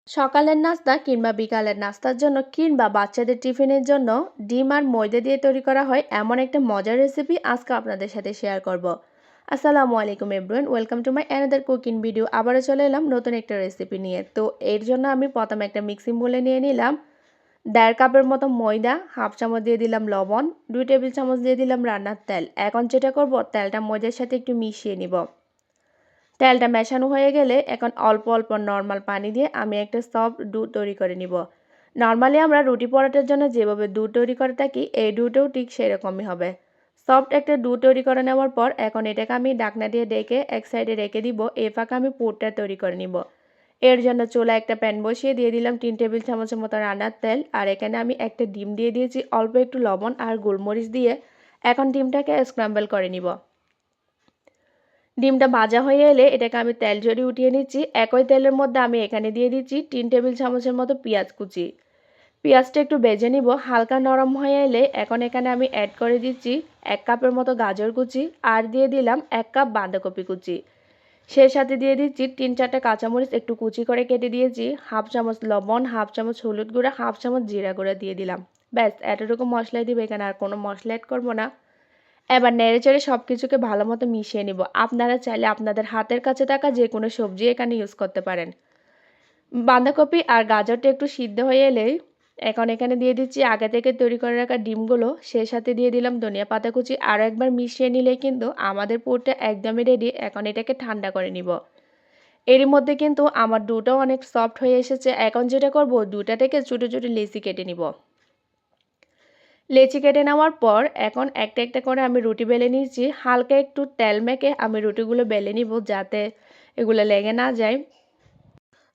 সকালের নাস্তা কিংবা বিকালের নাস্তার জন্য কিংবা বাচ্চাদের টিফিনের জন্য ডিম আর ময়দা দিয়ে তৈরি করা হয় এমন একটা মজার রেসিপি আজকে আপনাদের সাথে শেয়ার করব। আসসালামু আলাইকুম everyone, welcome to my another cooking video. আবারও চলে এলাম নতুন একটা রেসিপি নিয়ে। তো এর জন্য আমি প্রথমে একটা মিক্সিং বোলে নিয়ে নিলাম 1.5 কাপের মতো ময়দা, হাফ চামচ দিয়ে দিলাম লবণ, 2 টেবিল চামচ দিয়ে দিলাম রান্নার তেল। এখন যেটা করব, তেলটা ময়দার সাথে একটু মিশিয়ে নিব। তেলটা মেশানো হয়ে গেলে এখন অল্প অল্প নর্মাল পানি দিয়ে আমি একটা সফট ডো তৈরি করে নিব। নর্মালি আমরা রুটি পরোটার জন্য যেভাবে ডো তৈরি করে থাকি, এই ডোটাও ঠিক সেরকমই হবে। সফট একটা ডো তৈরি করে নেওয়ার পর এখন এটাকে আমি ঢাকনা দিয়ে ডেকে এক সাইডে রেখে দিব। এই ফাঁকে আমি পুরটা তৈরি করে নিব। এর জন্য চুলায় একটা প্যান বসিয়ে দিয়ে দিলাম 3 টেবিল চামচের মতো রান্নার তেল, আর এখানে আমি একটা ডিম দিয়ে দিয়েছি, অল্প একটু লবণ আর গোলমরিচ দিয়ে। এখন ডিমটাকে স্ক্র্যাম্বল করে নিব। ডিমটা ভাজা হয়ে এলে এটাকে আমি তেল ঝরিয়ে উঠিয়ে নিচ্ছি। একই তেলের মধ্যে আমি এখানে দিয়ে দিচ্ছি 3 টেবিল চামচের মতো পেঁয়াজ কুচি। পেঁয়াজটা একটু ভেজে নিব। হালকা নরম হয়ে এলে এখন এখানে আমি অ্যাড করে দিচ্ছি 1 কাপের মতো গাজর কুচি, আর দিয়ে দিলাম 1 কাপ বাঁধাকপি কুচি। সেই সাথে দিয়ে দিচ্ছি 3-4টা কাঁচামরিচ একটু কুচি করে কেটে দিয়েছি, হাফ চামচ লবণ, হাফ চামচ হলুদ গুঁড়া, হাফ চামচ জিরা গুঁড়া দিয়ে দিলাম। ব্যাস, এতটুকু মশলাই দিব, এখানে আর কোনো মশলা অ্যাড করবো না। এবার নেড়েচেড়ে সব কিছুকে ভালো মতো মিশিয়ে নিব। আপনারা চাইলে আপনাদের হাতের কাছে থাকা যে কোনো সবজি এখানে ইউজ করতে পারেন। বাঁধাকপি আর গাজরটা একটু সিদ্ধ হয়ে এলেই এখন এখানে দিয়ে দিচ্ছি আগে থেকে তৈরি করে রাখা ডিমগুলো, সেই সাথে দিয়ে দিলাম ধনিয়া পাতা কুচি। আরও একবার মিশিয়ে নিলেই কিন্তু আমাদের পুরটা একদমই রেডি। এখন এটাকে ঠান্ডা করে নিব। এরই মধ্যে কিন্তু আমার ডোটাও অনেক সফট হয়ে এসেছে। এখন যেটা করব, ডোটা থেকে ছোটো ছোটো লেচি কেটে নিব। লেচি কেটে নেওয়ার পর এখন একটা একটা করে আমি রুটি বেলে নিয়েছি। হালকা একটু তেল মেখে আমি রুটিগুলো বেলে নিব, যাতে এগুলো লেগে না যায়।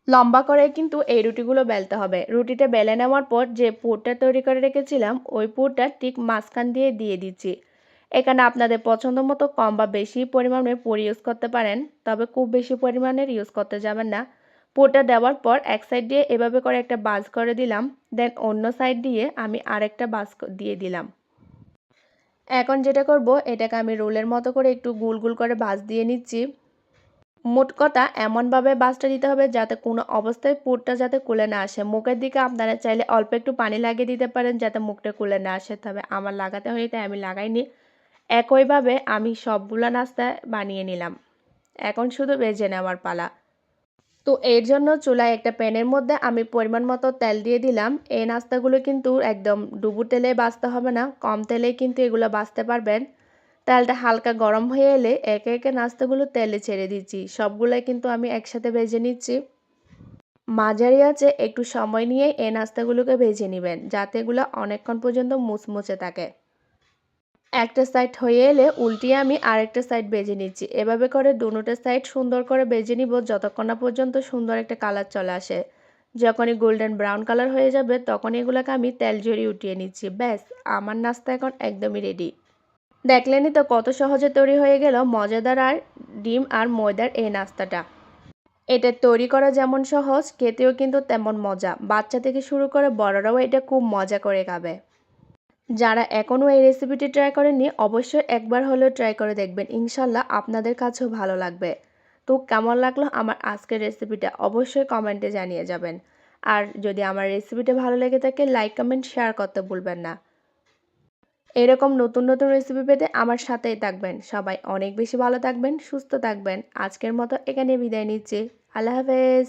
লম্বা করে কিন্তু এই রুটিগুলো বেলতে হবে। রুটিটা বেলে নেওয়ার পর যে পুরটা তৈরি করে রেখেছিলাম, ওই পুরটা ঠিক মাঝখান দিয়ে দিয়ে দিচ্ছি। এখানে আপনাদের পছন্দ মতো কম বা বেশি পরিমাণে পুর ইউজ করতে পারেন, তবে খুব বেশি পরিমাণের ইউজ করতে যাবেন না। পুরটা দেওয়ার পর এক সাইড দিয়ে এভাবে করে একটা বাজ করে দিলাম, দেন অন্য সাইড দিয়ে আমি আরেকটা বাজ দিয়ে দিলাম। এখন যেটা করব, এটাকে আমি রোলের মতো করে একটু গোল গোল করে ভাঁজ দিয়ে নিচ্ছি। মোট কথা এমনভাবে ভাঁজটা দিতে হবে যাতে কোনো অবস্থায় পুরটা যাতে খুলে না আসে। মুখের দিকে আপনারা চাইলে অল্প একটু পানি লাগিয়ে দিতে পারেন যাতে মুখটা খুলে না আসে, তবে আমার লাগাতে হয় তাই আমি লাগাইনি। একইভাবে আমি সবগুলো নাস্তা বানিয়ে নিলাম। এখন শুধু ভেজে নেওয়ার পালা। তো এর জন্য চুলায় একটা প্যানের মধ্যে আমি পরিমাণ মতো তেল দিয়ে দিলাম। এই নাস্তাগুলো কিন্তু একদম ডুবো তেলে ভাজতে হবে না, কম তেলেই কিন্তু এগুলো ভাজতে পারবেন। তেলটা হালকা গরম হয়ে এলে একে একে নাস্তাগুলো তেলে ছেড়ে দিচ্ছি। সবগুলোই কিন্তু আমি একসাথে ভেজে নিচ্ছি। মাঝারি আঁচে একটু সময় নিয়ে এই নাস্তাগুলোকে ভেজে নেবেন, যাতে এগুলো অনেকক্ষণ পর্যন্ত মুচমুচে থাকে। একটা সাইড হয়ে এলে উল্টিয়ে আমি আরেকটা সাইড ভেজে নিচ্ছি। এভাবে করে দুটোটা সাইড সুন্দর করে ভেজে নিব যতক্ষণ না পর্যন্ত সুন্দর একটা কালার চলে আসে। যখনই গোল্ডেন ব্রাউন কালার হয়ে যাবে তখন এগুলোকে আমি তেল ঝরিয়ে উঠিয়ে নিচ্ছি। ব্যাস, আমার নাস্তা এখন একদমই রেডি। দেখলেনই তো কত সহজে তৈরি হয়ে গেল মজাদার আর ডিম আর ময়দার এই নাস্তাটা। এটা তৈরি করা যেমন সহজ, খেতেও কিন্তু তেমন মজা। বাচ্চা থেকে শুরু করে বড়রাও এটা খুব মজা করে খাবে। যারা এখনও এই রেসিপিটি ট্রাই করেননি অবশ্যই একবার হলেও ট্রাই করে দেখবেন, ইনশাল্লাহ আপনাদের কাছেও ভালো লাগবে। তো কেমন লাগলো আমার আজকের রেসিপিটা অবশ্যই কমেন্টে জানিয়ে যাবেন। আর যদি আমার রেসিপিটা ভালো লেগে থাকে লাইক কমেন্ট শেয়ার করতে ভুলবেন না। এরকম নতুন নতুন রেসিপি পেতে আমার সাথেই থাকবেন। সবাই অনেক বেশি ভালো থাকবেন, সুস্থ থাকবেন। আজকের মতো এখানে বিদায় নিচ্ছি। আল্লাহ হাফেজ।